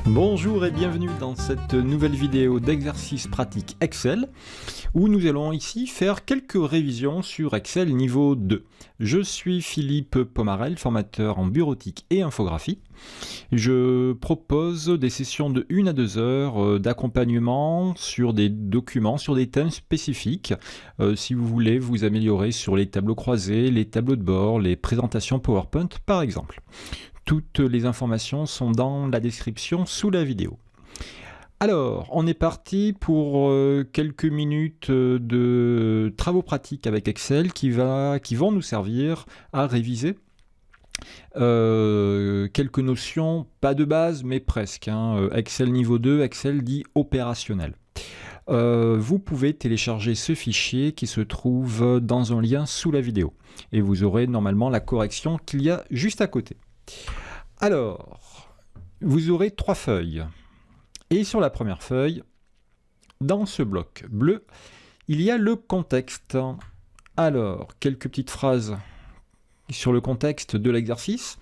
Bonjour et bienvenue dans cette nouvelle vidéo d'exercice pratique Excel où nous allons ici faire quelques révisions sur Excel niveau 2. Je suis Philippe Pomarel, formateur en bureautique et infographie. Je propose des sessions de 1 à 2 heures d'accompagnement sur des documents, sur des thèmes spécifiques. Si vous voulez vous améliorer sur les tableaux croisés, les tableaux de bord, les présentations PowerPoint par exemple. Toutes les informations sont dans la description sous la vidéo. Alors, on est parti pour quelques minutes de travaux pratiques avec Excel qui vont nous servir à réviser quelques notions, pas de base, mais presque. Excel niveau 2, Excel dit opérationnel. Vous pouvez télécharger ce fichier qui se trouve dans un lien sous la vidéo. Et vous aurez normalement la correction qu'il y a juste à côté. Alors, vous aurez 3 feuilles. Et sur la première feuille, dans ce bloc bleu, il y a le contexte. Alors, quelques petites phrases sur le contexte de l'exercice.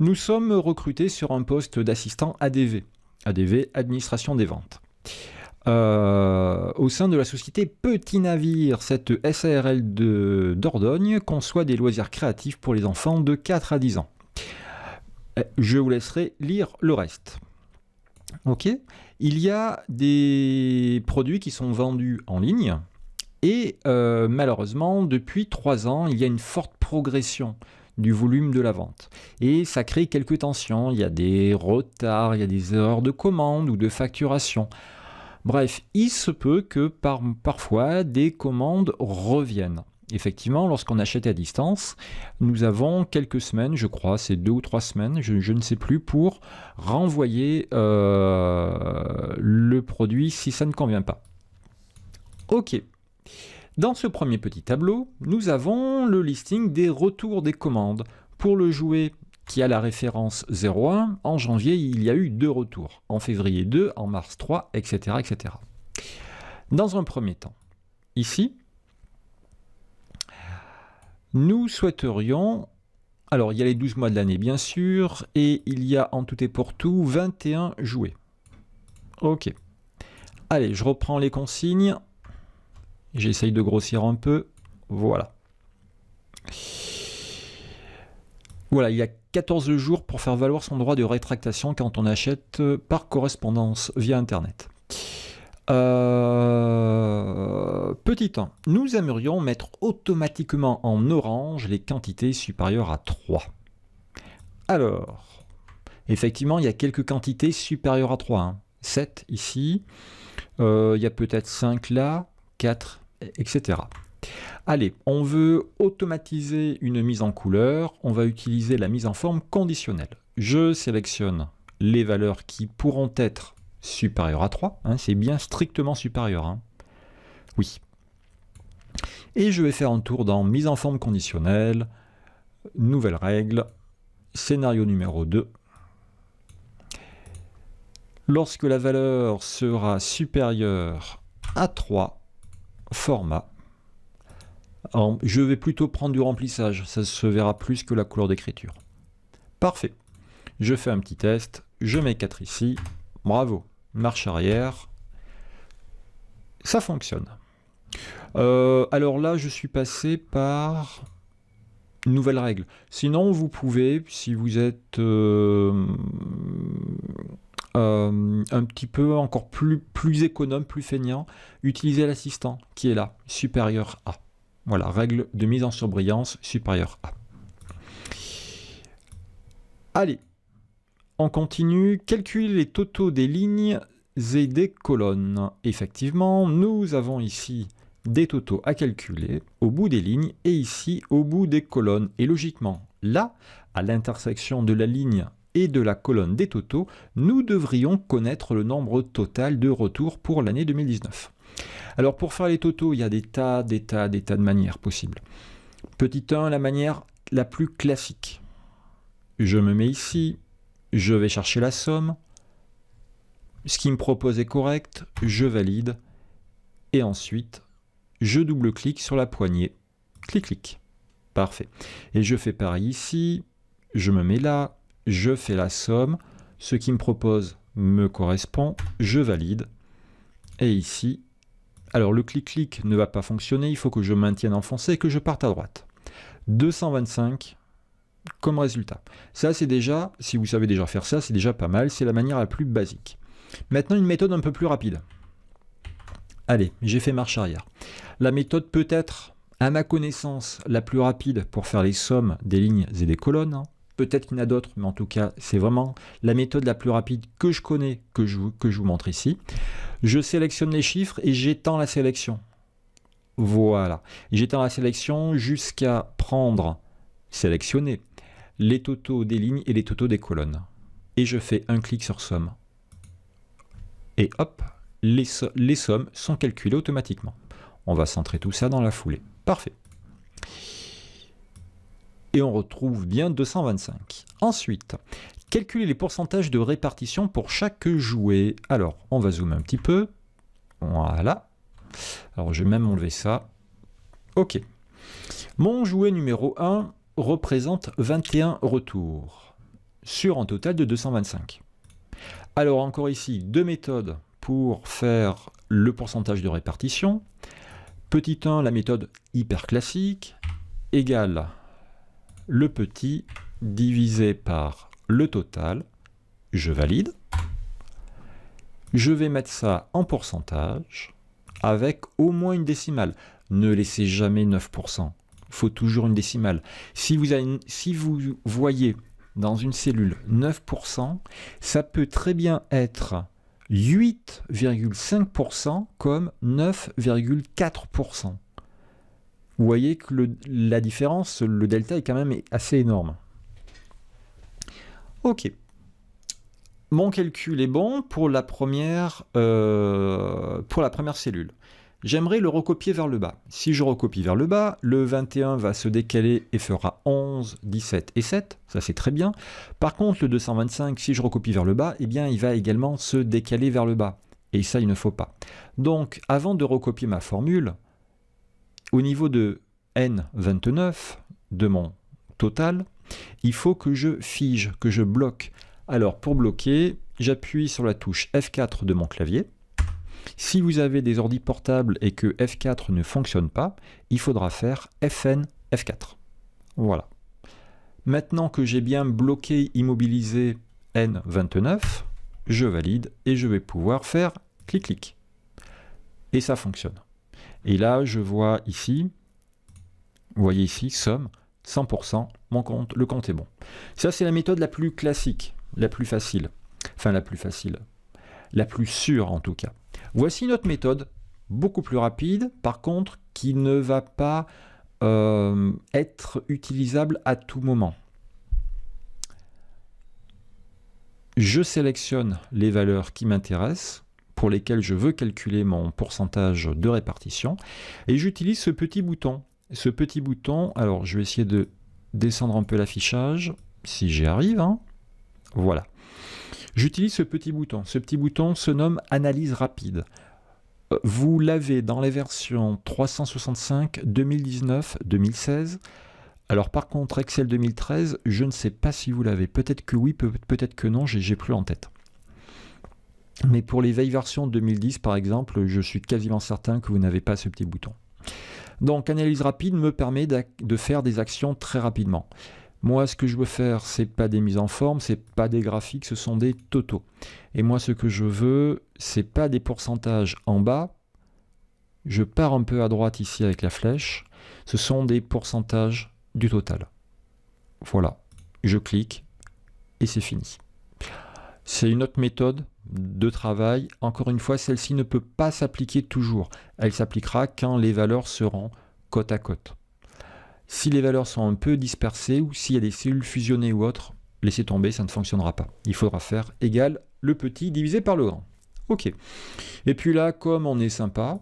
Nous sommes recrutés sur un poste d'assistant ADV. ADV, Administration des Ventes. Au sein de la société Petit Navire, cette SARL de Dordogne conçoit des loisirs créatifs pour les enfants de 4 à 10 ans. Je vous laisserai lire le reste. Ok. Il y a des produits qui sont vendus en ligne et malheureusement, depuis 3 ans, il y a une forte progression du volume de la vente. Et ça crée quelques tensions. Il y a des retards, il y a des erreurs de commande ou de facturation. Bref, il se peut que parfois des commandes reviennent. Effectivement, lorsqu'on achète à distance, nous avons quelques semaines, je crois, c'est 2 ou 3 semaines, je ne sais plus, pour renvoyer le produit si ça ne convient pas. Ok. Dans ce premier petit tableau, nous avons le listing des retours des commandes. Pour le jouet qui a la référence 01, en janvier, il y a eu 2 retours. En février 2, en mars 3, etc., etc. Dans un premier temps, ici, nous souhaiterions, alors il y a les 12 mois de l'année bien sûr, et il y a en tout et pour tout 21 jouets. Ok. Allez, je reprends les consignes. J'essaye de grossir un peu. Voilà. Voilà, il y a 14 jours pour faire valoir son droit de rétractation quand on achète par correspondance via Internet. Petit 1, nous aimerions mettre automatiquement en orange les quantités supérieures à 3. Alors, effectivement, il y a quelques quantités supérieures à 3. 7 ici, il y a peut-être 5 là, 4, etc. Allez, on veut automatiser une mise en couleur, on va utiliser la mise en forme conditionnelle. Je sélectionne les valeurs qui pourront être supérieur à 3, c'est bien strictement supérieur. Oui. Et je vais faire un tour dans mise en forme conditionnelle, nouvelle règle, scénario numéro 2. Lorsque la valeur sera supérieure à 3, format. Alors, je vais plutôt prendre du remplissage, ça se verra plus que la couleur d'écriture. Parfait. Je fais un petit test, je mets 4 ici, bravo. Marche arrière, ça fonctionne. Alors là, je suis passé par nouvelle règle. Sinon, vous pouvez, si vous êtes un petit peu encore plus économe, plus feignant, utiliser l'assistant qui est là, supérieur à. Voilà, règle de mise en surbrillance, supérieur à. Allez. On continue, calculer les totaux des lignes et des colonnes. Effectivement, nous avons ici des totaux à calculer au bout des lignes et ici au bout des colonnes. Et logiquement, là, à l'intersection de la ligne et de la colonne des totaux, nous devrions connaître le nombre total de retours pour l'année 2019. Alors pour faire les totaux, il y a des tas de manières possibles. Petit 1, la manière la plus classique. Je me mets ici. Je vais chercher la somme. Ce qu'il me propose est correct, je valide. Et ensuite, je double-clique sur la poignée. Clic, clic. Parfait. Et je fais pareil ici. Je me mets là. Je fais la somme. Ce qu'il me propose me correspond. Je valide. Et ici, alors le clic-clic ne va pas fonctionner. Il faut que je maintienne enfoncé et que je parte à droite. 225 comme résultat. Ça, c'est déjà, si vous savez déjà faire ça, c'est déjà pas mal. C'est la manière la plus basique. Maintenant, une méthode un peu plus rapide. Allez, j'ai fait marche arrière. La méthode peut être, à ma connaissance, la plus rapide pour faire les sommes des lignes et des colonnes. Peut-être qu'il y en a d'autres, mais en tout cas, c'est vraiment la méthode la plus rapide que je connais, que je vous montre ici. Je sélectionne les chiffres et j'étends la sélection. Voilà. J'étends la sélection jusqu'à prendre, sélectionner, les totaux des lignes et les totaux des colonnes. Et je fais un clic sur somme. Et hop, les sommes sont calculées automatiquement. On va centrer tout ça dans la foulée. Parfait. Et on retrouve bien 225. Ensuite, calculer les pourcentages de répartition pour chaque jouet. Alors, on va zoomer un petit peu. Voilà. Alors, je vais même enlever ça. OK. Mon jouet numéro 1 représente 21 retours sur un total de 225. Alors, encore ici, deux méthodes pour faire le pourcentage de répartition. Petit 1, la méthode hyper classique, égale le petit divisé par le total. Je valide. Je vais mettre ça en pourcentage avec au moins une décimale. Ne laissez jamais 9%. Il faut toujours une décimale. Si vous voyez dans une cellule 9%, ça peut très bien être 8,5% comme 9,4%. Vous voyez que la différence, le delta est quand même assez énorme. Ok. Mon calcul est bon pour la première cellule. J'aimerais le recopier vers le bas. Si je recopie vers le bas, le 21 va se décaler et fera 11, 17 et 7. Ça, c'est très bien. Par contre, le 225, si je recopie vers le bas, eh bien, il va également se décaler vers le bas. Et ça, il ne faut pas. Donc, avant de recopier ma formule, au niveau de N29 de mon total, il faut que je fige, que je bloque. Alors, pour bloquer, j'appuie sur la touche F4 de mon clavier. Si vous avez des ordi portables et que F4 ne fonctionne pas, il faudra faire FN F4. Voilà. Maintenant que j'ai bien bloqué, immobilisé N29, je valide et je vais pouvoir faire clic-clic. Et ça fonctionne. Et là, je vois ici, vous voyez ici, somme, 100%, le compte est bon. Ça, c'est la méthode la plus classique, la plus facile. Enfin, la plus facile. La plus sûre, en tout cas. Voici notre méthode, beaucoup plus rapide, par contre, qui ne va pas être utilisable à tout moment. Je sélectionne les valeurs qui m'intéressent, pour lesquelles je veux calculer mon pourcentage de répartition, et j'utilise ce petit bouton. Ce petit bouton, alors je vais essayer de descendre un peu l'affichage, si j'y arrive, hein. Voilà. J'utilise ce petit bouton. Ce petit bouton se nomme Analyse rapide. Vous l'avez dans les versions 365, 2019, 2016. Alors par contre, Excel 2013, je ne sais pas si vous l'avez. Peut-être que oui, peut-être que non, j'ai plus en tête. Mais pour les vieilles versions 2010, par exemple, je suis quasiment certain que vous n'avez pas ce petit bouton. Donc, Analyse rapide me permet de faire des actions très rapidement. Moi, ce que je veux faire, c'est pas des mises en forme, c'est pas des graphiques, ce sont des totaux. Et moi, ce que je veux, c'est pas des pourcentages en bas. Je pars un peu à droite ici avec la flèche. Ce sont des pourcentages du total. Voilà. Je clique et c'est fini. C'est une autre méthode de travail. Encore une fois, celle-ci ne peut pas s'appliquer toujours. Elle s'appliquera quand les valeurs seront côte à côte. Si les valeurs sont un peu dispersées ou s'il y a des cellules fusionnées ou autres, laissez tomber, ça ne fonctionnera pas. Il faudra faire égal le petit divisé par le grand. Ok. Et puis là, comme on est sympa,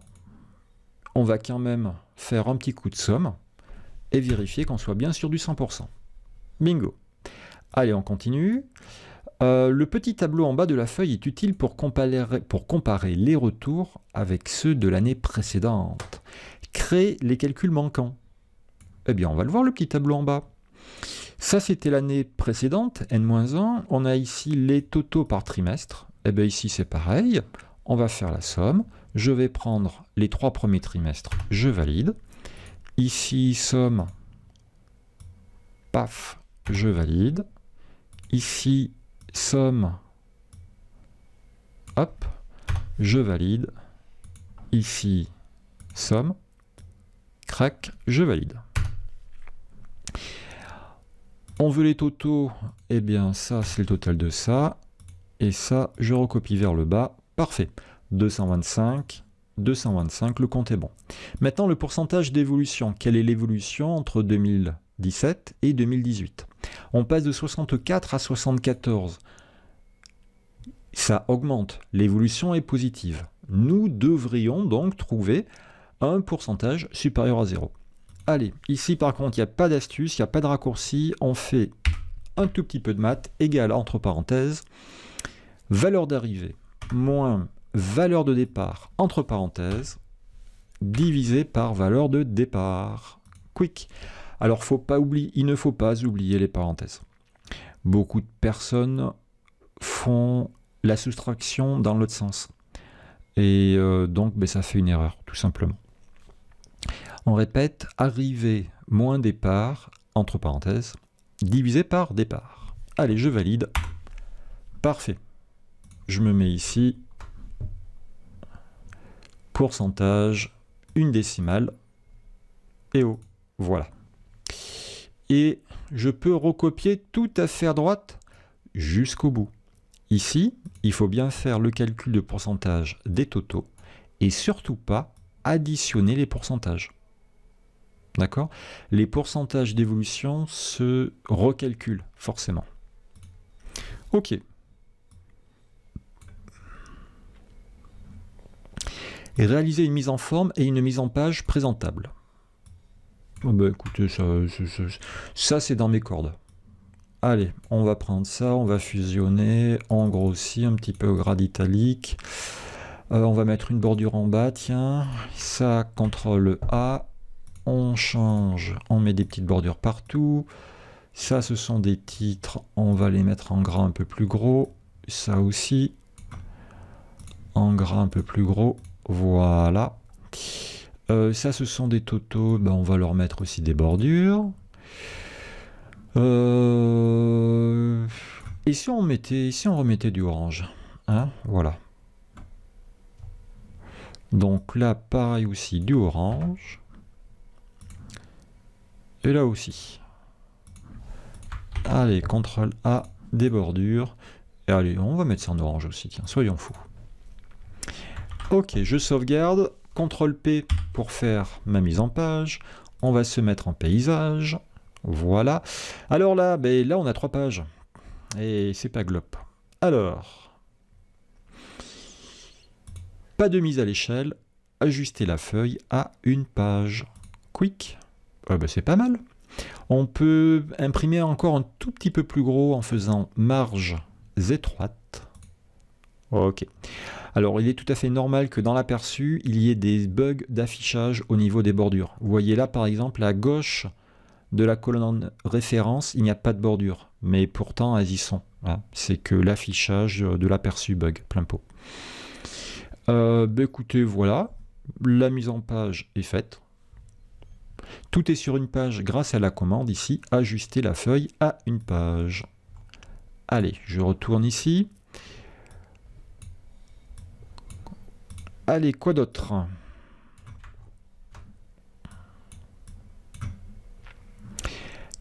on va quand même faire un petit coup de somme et vérifier qu'on soit bien sur du 100%. Bingo. Allez, on continue. Le petit tableau en bas de la feuille est utile pour comparer les retours avec ceux de l'année précédente. Créer les calculs manquants. Eh bien, on va le voir, le petit tableau en bas. Ça, c'était l'année précédente, N-1. On a ici les totaux par trimestre. Eh bien, ici, c'est pareil. On va faire la somme. Je vais prendre les 3 premiers trimestres. Je valide. Ici, somme. Paf, je valide. Ici, somme. Hop, je valide. Ici, somme. Crac, je valide. On veut les totaux, eh bien ça c'est le total de ça, et ça je recopie vers le bas, parfait. 225, 225, le compte est bon. Maintenant le pourcentage d'évolution, quelle est l'évolution entre 2017 et 2018? On passe de 64 à 74, ça augmente, l'évolution est positive. Nous devrions donc trouver un pourcentage supérieur à 0. Allez, ici par contre, il n'y a pas d'astuce, il n'y a pas de raccourci. On fait un tout petit peu de maths, égal entre parenthèses, valeur d'arrivée moins valeur de départ, entre parenthèses, divisé par valeur de départ. Quick. Alors, il ne faut pas oublier les parenthèses. Beaucoup de personnes font la soustraction dans l'autre sens. Et donc, ça fait une erreur, tout simplement. On répète, arrivée moins départ, entre parenthèses, divisé par départ. Allez, je valide. Parfait. Je me mets ici. Pourcentage, une décimale. Et oh, voilà. Et je peux recopier tout à fait à droite jusqu'au bout. Ici, il faut bien faire le calcul de pourcentage des totaux et surtout pas additionner les pourcentages. D'accord? Les pourcentages d'évolution se recalculent forcément. Ok. Et réaliser une mise en forme et une mise en page présentable. Oh ben écoutez, ça c'est dans mes cordes. Allez, on va prendre ça, on va fusionner, on grossit un petit peu au grade italique. On va mettre une bordure en bas, tiens. Ça, CTRL A. On change, on met des petites bordures partout. Ça, ce sont des titres, on va les mettre en gras un peu plus gros. Ça aussi, en gras un peu plus gros. Voilà. Ça, ce sont des totaux, on va leur mettre aussi des bordures. Et si on remettait du orange, hein, voilà. Donc là, pareil aussi, du orange. Et là aussi. Allez, CTRL A, des bordures. Et allez, on va mettre ça en orange aussi, tiens, soyons fous. Ok, je sauvegarde. CTRL P pour faire ma mise en page. On va se mettre en paysage. Voilà. Alors là, là on a 3 pages. Et c'est pas glop. Alors, pas de mise à l'échelle. Ajuster la feuille à une page. Quick. C'est pas mal. On peut imprimer encore un tout petit peu plus gros en faisant marges étroites. Ok. Alors, il est tout à fait normal que dans l'aperçu, il y ait des bugs d'affichage au niveau des bordures. Vous voyez là, par exemple, à gauche de la colonne référence, il n'y a pas de bordure. Mais pourtant, elles y sont. Hein. C'est que l'affichage de l'aperçu bug, plein pot. Écoutez, voilà. La mise en page est faite. Tout est sur une page grâce à la commande ici, ajuster la feuille à une page. Allez, je retourne ici. Allez, quoi d'autre?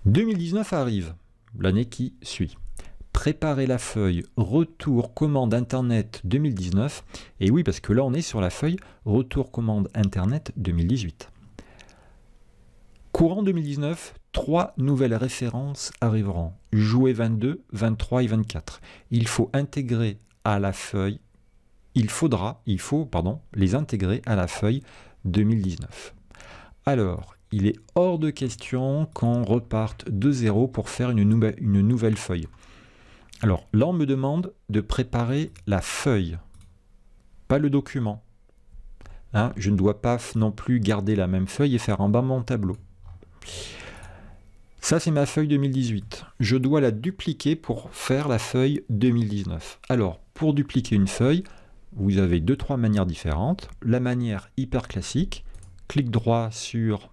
« 2019 arrive, l'année qui suit. Préparez la feuille Retour commande Internet 2019. » Et oui, parce que là, on est sur la feuille Retour commande Internet 2018. Courant 2019, 3 nouvelles références arriveront. Jouer 22, 23 et 24. Il faut intégrer à la feuille, il faut les intégrer à la feuille 2019. Alors, il est hors de question qu'on reparte de zéro pour faire une nouvelle feuille. Alors là, on me demande de préparer la feuille, pas le document. Hein, je ne dois pas non plus garder la même feuille et faire en bas mon tableau. Ça, c'est ma feuille 2018. Je dois la dupliquer pour faire la feuille 2019. Alors, pour dupliquer une feuille, vous avez 2-3 manières différentes. La manière hyper classique, clic droit sur...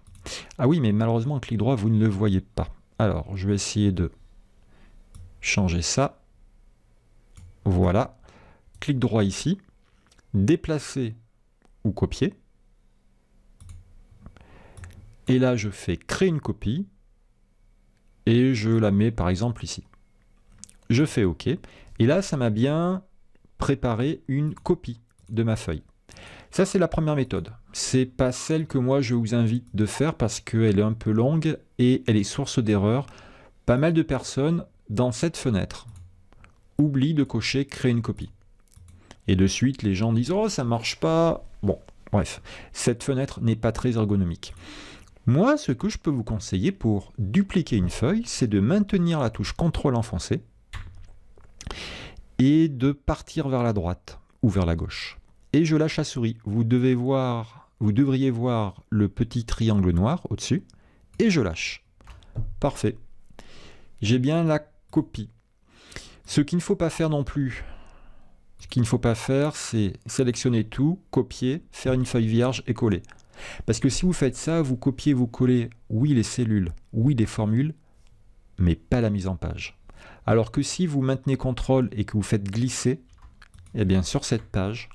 Ah oui, mais malheureusement, clic droit, vous ne le voyez pas. Alors, je vais essayer de changer ça. Voilà. Clic droit ici. Déplacer ou copier. Et là, je fais créer une copie. Et je la mets par exemple ici. Je fais OK. Et là, ça m'a bien préparé une copie de ma feuille. Ça, c'est la première méthode. C'est pas celle que moi, je vous invite de faire parce qu'elle est un peu longue et elle est source d'erreur. Pas mal de personnes, dans cette fenêtre, oublient de cocher créer une copie. Et de suite, les gens disent « Oh, ça marche pas !» Bon, bref. Cette fenêtre n'est pas très ergonomique. Moi, ce que je peux vous conseiller pour dupliquer une feuille, c'est de maintenir la touche CTRL enfoncée et de partir vers la droite ou vers la gauche. Et je lâche la souris. Vous devriez voir le petit triangle noir au-dessus et je lâche. Parfait. J'ai bien la copie. Ce qu'il ne faut pas faire non plus, c'est sélectionner tout, copier, faire une feuille vierge et coller. Parce que si vous faites ça, vous copiez, vous collez, oui les cellules, oui les formules, mais pas la mise en page. Alors que si vous maintenez CTRL et que vous faites glisser, eh bien sur cette page,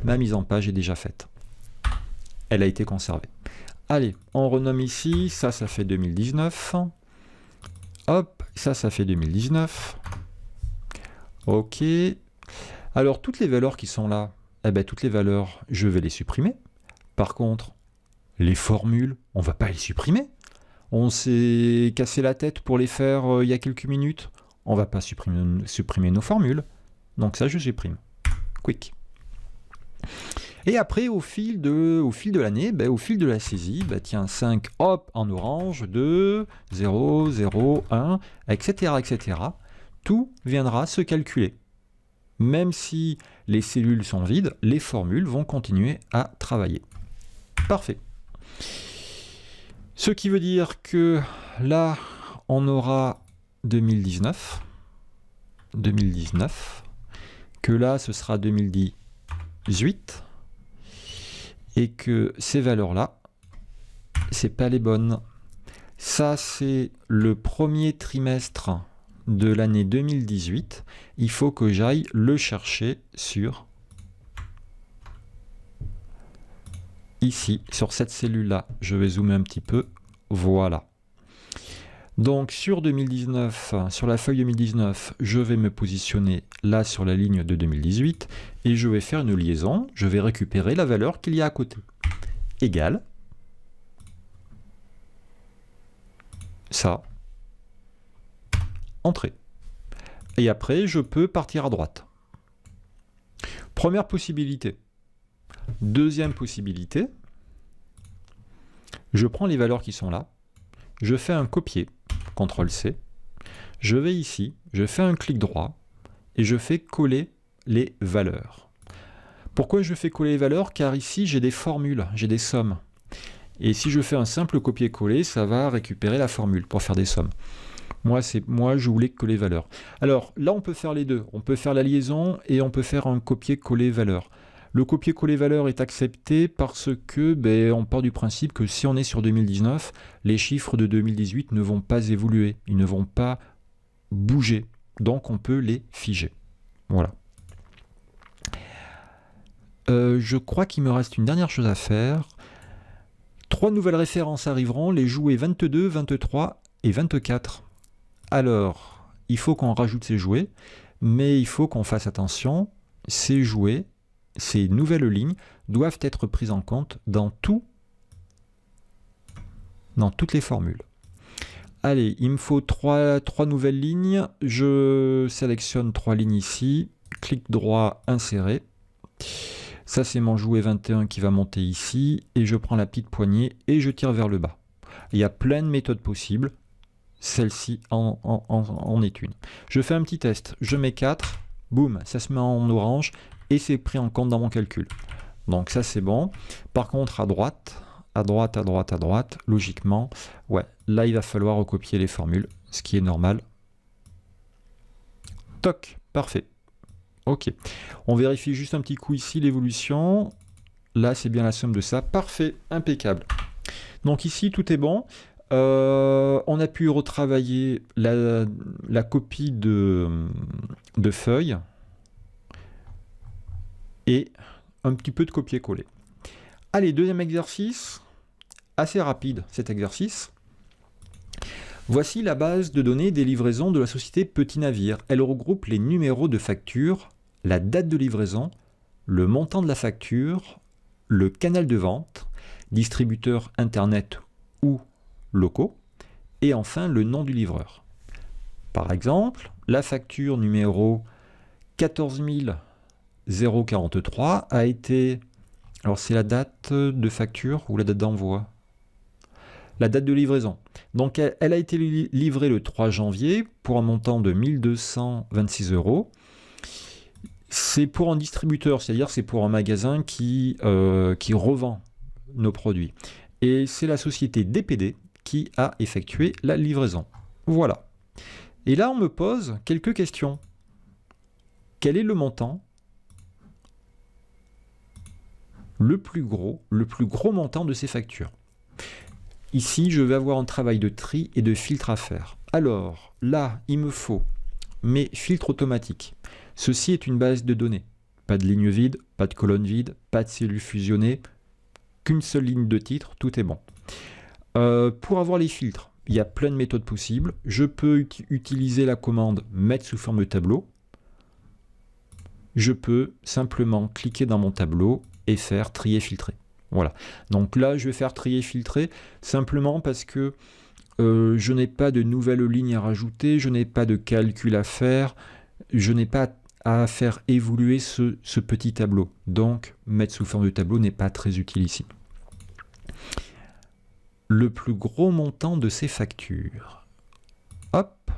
ma mise en page est déjà faite. Elle a été conservée. Allez, on renomme ici, ça fait 2019. Hop, ça fait 2019. OK. Alors toutes les valeurs qui sont là, eh bien toutes les valeurs, je vais les supprimer. Par contre, les formules, on ne va pas les supprimer. On s'est cassé la tête pour les faire il y a quelques minutes. On ne va pas supprimer nos formules. Donc ça, je supprime. Quick. Et après, au fil de l'année, au fil de la saisie, tiens, 5, hop, en orange, 2, 0, 0, 1, etc., etc. Tout viendra se calculer. Même si les cellules sont vides, les formules vont continuer à travailler. Parfait. Ce qui veut dire que là, on aura 2019, que là, ce sera 2018, et que ces valeurs-là, c'est pas les bonnes. Ça, c'est le premier trimestre de l'année 2018. Il faut que j'aille le chercher sur... Ici, sur cette cellule-là, je vais zoomer un petit peu, voilà. Donc sur 2019, sur la feuille 2019, je vais me positionner là sur la ligne de 2018 et je vais faire une liaison, je vais récupérer la valeur qu'il y a à côté. Égale ça, entrée. Et après, je peux partir à droite. Première possibilité. Deuxième possibilité, je prends les valeurs qui sont là, je fais un copier, CTRL-C, je vais ici, je fais un clic droit et je fais coller les valeurs. Pourquoi je fais coller les valeurs? Car ici j'ai des formules, j'ai des sommes. Et si je fais un simple copier-coller, ça va récupérer la formule pour faire des sommes. Moi, je voulais coller valeurs. Alors là, on peut faire les deux. On peut faire la liaison et on peut faire un copier-coller valeur. Le copier-coller valeur est accepté parce que on part du principe que si on est sur 2019, les chiffres de 2018 ne vont pas évoluer, ils ne vont pas bouger. Donc on peut les figer. Voilà. Je crois qu'il me reste une dernière chose à faire. 3 nouvelles références arriveront, les jouets 22, 23 et 24. Alors, il faut qu'on rajoute ces jouets, mais il faut qu'on fasse attention. Ces jouets, ces nouvelles lignes doivent être prises en compte dans toutes les formules. Allez, il me faut 3 nouvelles lignes. Je sélectionne 3 lignes ici. Clic droit, insérer. Ça, c'est mon jouet 21 qui va monter ici. Et je prends la petite poignée et je tire vers le bas. Il y a plein de méthodes possibles. celle-ci en est une. Je fais un petit test, je mets 4, boum, ça se met en orange et c'est pris en compte dans mon calcul. Donc ça c'est bon. Par contre à droite, logiquement, ouais, là il va falloir recopier les formules, ce qui est normal. Toc, parfait. Ok, on vérifie juste un petit coup ici l'évolution. Là c'est bien la somme de ça, parfait, impeccable. Donc ici tout est bon. On a pu retravailler la copie de feuilles et un petit peu de copier-coller. Allez, deuxième exercice, assez rapide cet exercice. Voici la base de données des livraisons de la société Petit Navire. Elle regroupe les numéros de facture, la date de livraison, le montant de la facture, le canal de vente, distributeur internet ou locaux, et enfin le nom du livreur. Par exemple, la facture numéro 14 043 a été... Alors c'est la date de facture ou la date d'envoi? La date de livraison. Donc elle a été livrée le 3 janvier pour un montant de 1226 €. C'est pour un distributeur, c'est-à-dire c'est pour un magasin qui revend nos produits. Et c'est la société DPD qui a effectué la livraison. Voilà. Et là, on me pose quelques questions. Quel est le montant le plus gros montant de ces factures? Ici, je vais avoir un travail de tri et de filtre à faire. Alors, là, il me faut mes filtres automatiques. Ceci est une base de données. Pas de ligne vide, pas de colonne vide, pas de cellules fusionnées, qu'une seule ligne de titre, tout est bon. Pour avoir les filtres, il y a plein de méthodes possibles. Je peux utiliser la commande mettre sous forme de tableau. Je peux simplement cliquer dans mon tableau et faire trier filtrer. Voilà. Donc là, je vais faire trier filtrer simplement parce que je n'ai pas de nouvelles lignes à rajouter, je n'ai pas de calcul à faire, je n'ai pas à faire évoluer ce petit tableau. Donc, mettre sous forme de tableau n'est pas très utile ici. Le plus gros montant de ces factures. Hop,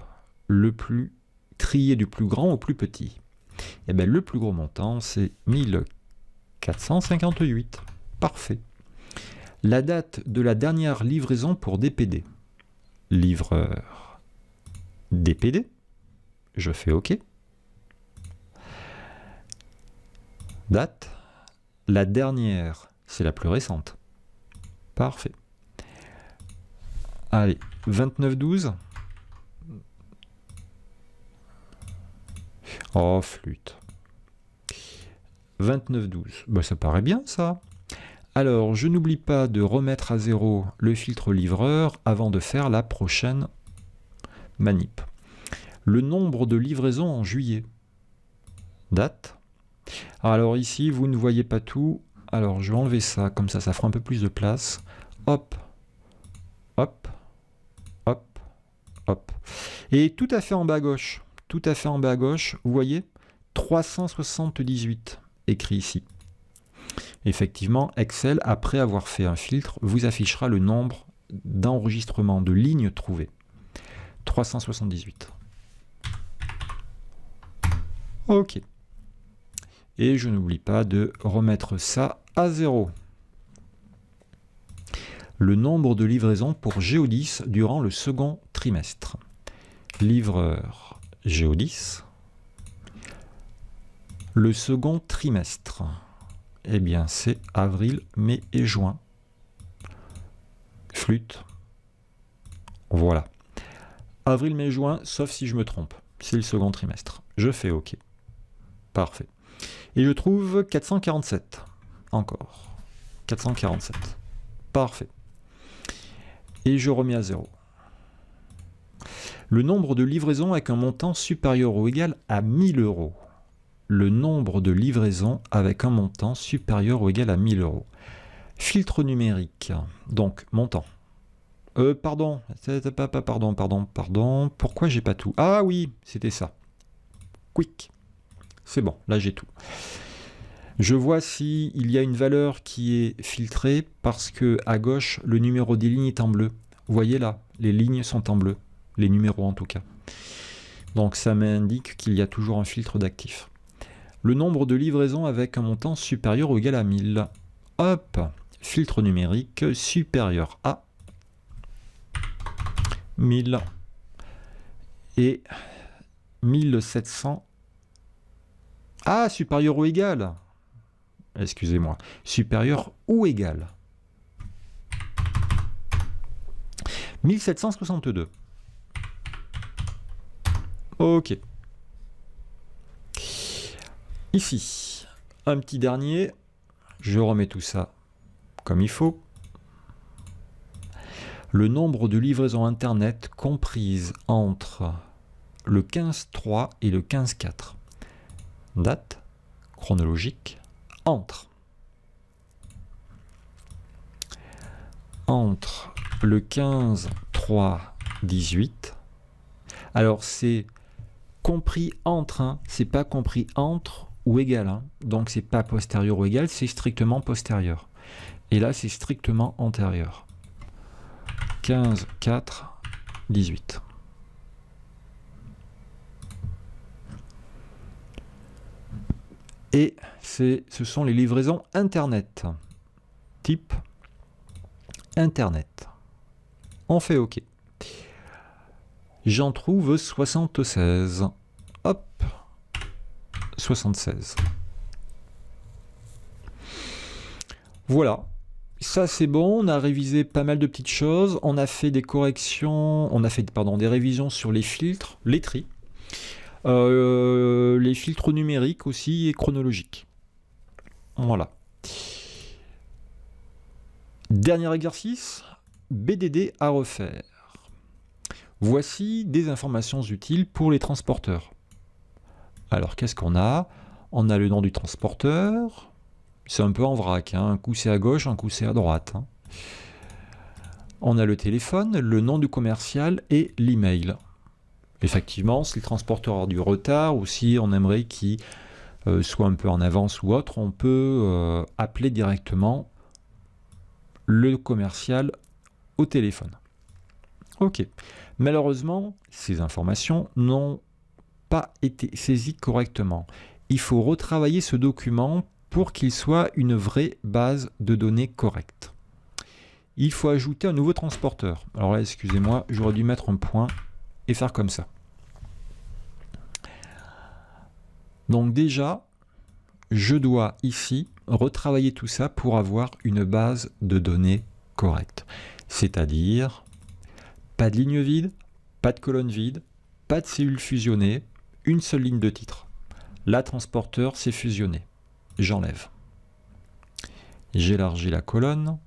le plus trié du plus grand au plus petit. Et bien, le plus gros montant, c'est 1458. Parfait. La date de la dernière livraison pour DPD. Livreur DPD. Je fais OK. Date. La dernière, c'est la plus récente. Parfait. Allez, 29/12. Oh, flûte. 29/12. Bah, ça paraît bien, ça. Alors, je n'oublie pas de remettre à 0 le filtre livreur avant de faire la prochaine manip. Le nombre de livraisons en juillet. Date. Alors ici, vous ne voyez pas tout. Alors, je vais enlever ça, comme ça fera un peu plus de place. Hop, hop, hop, hop. Et tout à fait en bas à gauche, vous voyez 378 écrit ici. Effectivement, Excel, après avoir fait un filtre, vous affichera le nombre d'enregistrements de lignes trouvées. 378. OK. Et je n'oublie pas de remettre ça à 0. Le nombre de livraisons pour Géodis durant le second trimestre. Livreur Géodis. Le second trimestre. Eh bien, c'est avril, mai et juin. Flûte. Voilà. Avril, mai, juin, sauf si je me trompe. C'est le second trimestre. Je fais OK. Parfait. Et je trouve 447. Encore. 447. Parfait. Et je remets à 0. Le nombre de livraisons avec un montant supérieur ou égal à 1000 €. Le nombre de livraisons avec un montant supérieur ou égal à 1000 €. Filtre numérique. Donc, montant. Pardon. Pourquoi j'ai pas tout? Ah oui, c'était ça. Quick. C'est bon, là j'ai tout. Je vois s'il y a une valeur qui est filtrée parce que à gauche, le numéro des lignes est en bleu. Vous voyez là, les lignes sont en bleu. les numéros en tout cas. Donc ça m'indique qu'il y a toujours un filtre d'actif. Le nombre de livraisons avec un montant supérieur ou égal à 1000. Hop, filtre numérique supérieur à 1000 et 1700. Ah, supérieur ou égal. Excusez-moi. Supérieur ou égal. 1762. Ok. Ici, un petit dernier. Je remets tout ça comme il faut. Le nombre de livraisons Internet comprises entre le 15-3 et le 15-4. Date chronologique entre le 15-3-18. Alors c'est compris entre, hein, c'est pas compris entre ou égal, hein. Donc c'est pas postérieur ou égal, c'est strictement postérieur. Et là c'est strictement antérieur. 15-4-18. Et ce sont les livraisons Internet. Type Internet. On fait OK. J'en trouve 76. Hop. 76. Voilà. Ça c'est bon, on a révisé pas mal de petites choses. On a fait des corrections, on a fait des révisions sur les filtres, les tris. Les filtres numériques aussi et chronologiques. Voilà. Dernier exercice, BDD à refaire. Voici des informations utiles pour les transporteurs. Alors qu'est-ce qu'on a? On a le nom du transporteur. C'est un peu en vrac, hein. Un coup c'est à gauche, un coup c'est à droite, hein. On a le téléphone, le nom du commercial et l'email. Effectivement, si le transporteur a du retard ou si on aimerait qu'il soit un peu en avance ou autre, on peut appeler directement le commercial au téléphone. Ok. Malheureusement, ces informations n'ont pas été saisies correctement. Il faut retravailler ce document pour qu'il soit une vraie base de données correcte. Il faut ajouter un nouveau transporteur. Alors là, excusez-moi, j'aurais dû mettre un point et faire comme ça. Donc déjà, je dois ici retravailler tout ça pour avoir une base de données correcte. C'est-à-dire, pas de ligne vide, pas de colonne vide, pas de cellule fusionnée, une seule ligne de titre. Là, transporteur, c'est fusionné. J'enlève. J'élargis la colonne.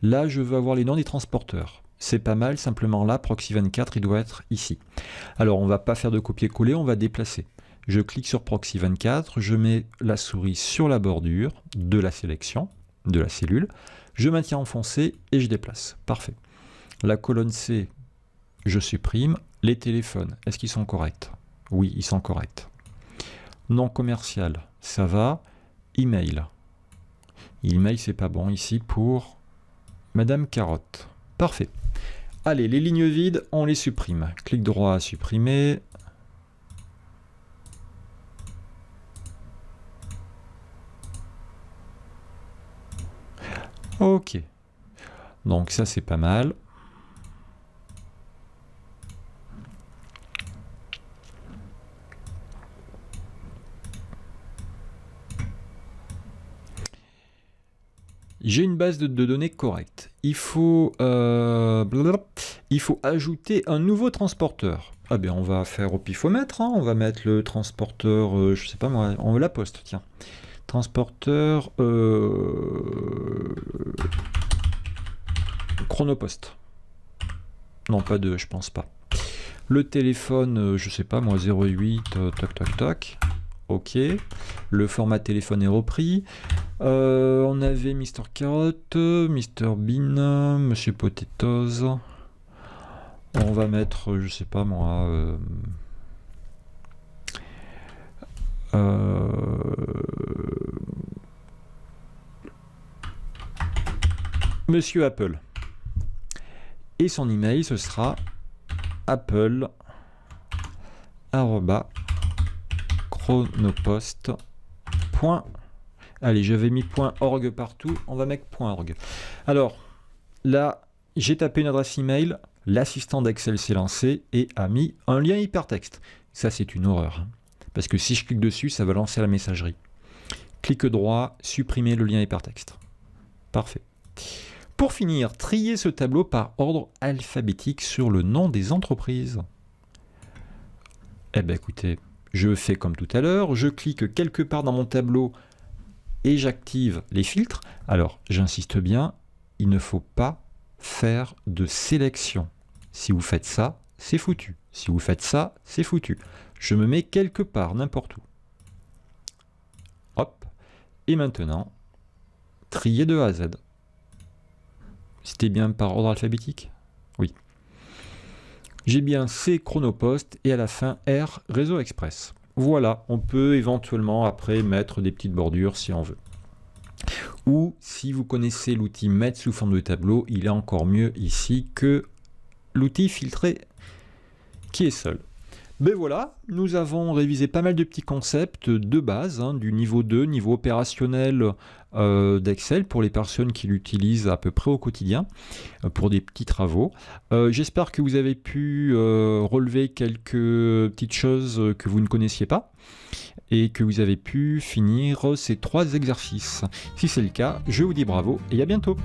Là, je veux avoir les noms des transporteurs. C'est pas mal, simplement là, Proxy 24, il doit être ici. Alors, on ne va pas faire de copier-coller, on va déplacer. Je clique sur Proxy 24, je mets la souris sur la bordure de la sélection, de la cellule. Je maintiens enfoncé et je déplace. Parfait. La colonne C, je supprime. Les téléphones, est-ce qu'ils sont corrects? Oui, ils sont corrects. Nom commercial, ça va. Email. Email, c'est pas bon ici pour Madame Carotte. Parfait. Allez, les lignes vides, on les supprime. Clic droit à supprimer. Ok. Donc ça, c'est pas mal. J'ai une base de données correcte. Il faut ajouter un nouveau transporteur. Ah bien, on va faire au pifomètre, hein. On va mettre le transporteur, je sais pas moi, on veut la poste, tiens. Transporteur Chronopost. Non, pas 2, je pense pas. Le téléphone, je sais pas moi, 08, toc toc toc. Ok. Le format téléphone est repris. On avait Mr. Carotte, Mr. Bean, Monsieur Potatoes. On va mettre, je sais pas moi, Monsieur Apple. Et son email, ce sera Apple @chronopost. Allez, j'avais mis .org partout, on va mettre .org. Alors, là, j'ai tapé une adresse email, l'assistant d'Excel s'est lancé et a mis un lien hypertexte. Ça, c'est une horreur, hein, parce que si je clique dessus, ça va lancer la messagerie. Clic droit, supprimer le lien hypertexte. Parfait. Pour finir, trier ce tableau par ordre alphabétique sur le nom des entreprises. Eh bien, écoutez, je fais comme tout à l'heure, je clique quelque part dans mon tableau et j'active les filtres. Alors, j'insiste bien, il ne faut pas faire de sélection. Si vous faites ça, c'est foutu. Si vous faites ça, c'est foutu. Je me mets quelque part, n'importe où. Hop. Et maintenant, trier de A à Z. C'était bien par ordre alphabétique? Oui. J'ai bien C Chronopost et à la fin R Réseau Express. Voilà, on peut éventuellement après mettre des petites bordures si on veut. Ou si vous connaissez l'outil mettre sous forme de tableau, il est encore mieux ici que l'outil filtrer qui est seul. Ben voilà, nous avons révisé pas mal de petits concepts de base, hein, du niveau 2, niveau opérationnel d'Excel pour les personnes qui l'utilisent à peu près au quotidien, pour des petits travaux. J'espère que vous avez pu relever quelques petites choses que vous ne connaissiez pas et que vous avez pu finir ces 3 exercices. Si c'est le cas, je vous dis bravo et à bientôt.